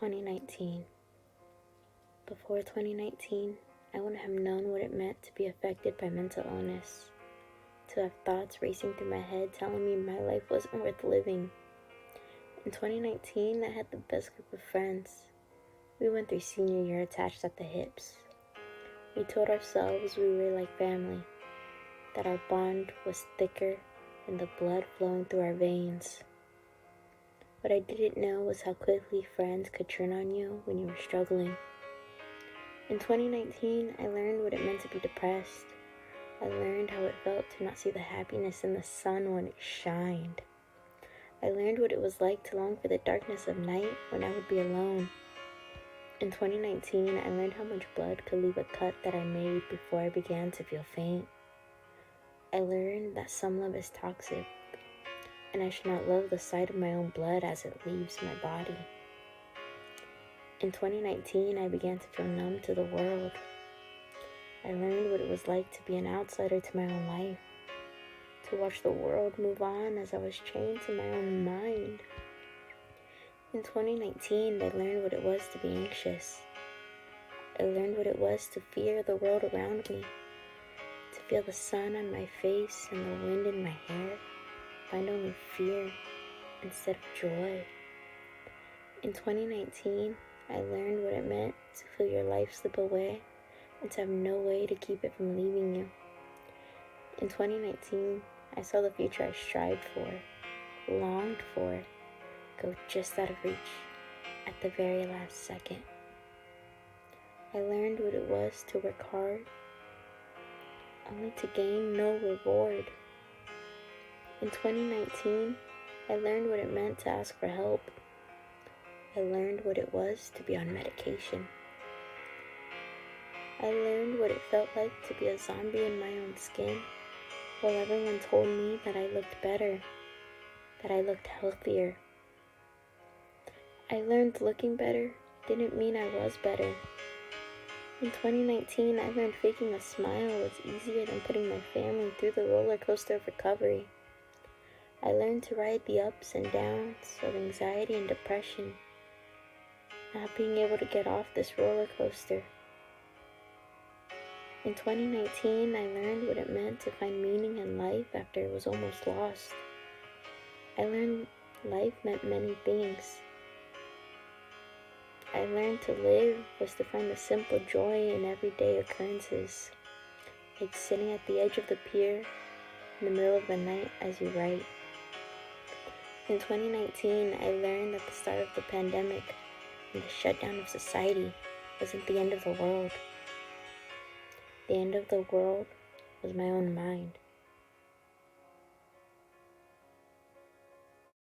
2019. Before 2019, I wouldn't have known what it meant to be affected by mental illness, to have thoughts racing through my head telling me my life wasn't worth living. In 2019, I had the best group of friends. We went through senior year attached at the hips. We told ourselves we were like family, that our bond was thicker than the blood flowing through our veins. What I didn't know was how quickly friends could turn on you when you were struggling. In 2019, I learned what it meant to be depressed. I learned how it felt to not see the happiness in the sun when it shined. I learned what it was like to long for the darkness of night when I would be alone. In 2019, I learned how much blood could leave a cut that I made before I began to feel faint. I learned that some love is toxic, and I should not love the sight of my own blood as it leaves my body. In 2019, I began to feel numb to the world. I learned what it was like to be an outsider to my own life, to watch the world move on as I was chained to my own mind. In 2019, I learned what it was to be anxious. I learned what it was to fear the world around me, to feel the sun on my face and the wind in my hair, find only fear instead of joy. In 2019, I learned what it meant to feel your life slip away and to have no way to keep it from leaving you. In 2019, I saw the future I strived for, longed for, go just out of reach at the very last second. I learned what it was to work hard, only to gain no reward. In 2019, I learned what it meant to ask for help. I learned what it was to be on medication. I learned what it felt like to be a zombie in my own skin, while everyone told me that I looked better, that I looked healthier. I learned looking better didn't mean I was better. In 2019, I learned faking a smile was easier than putting my family through the roller coaster of recovery. I learned to ride the ups and downs of anxiety and depression, not being able to get off this roller coaster. In 2019, I learned what it meant to find meaning in life after it was almost lost. I learned life meant many things. I learned to live was to find the simple joy in everyday occurrences, like sitting at the edge of the pier in the middle of the night as you write. In 2019, I learned that the start of the pandemic and the shutdown of society wasn't the end of the world. The end of the world was my own mind.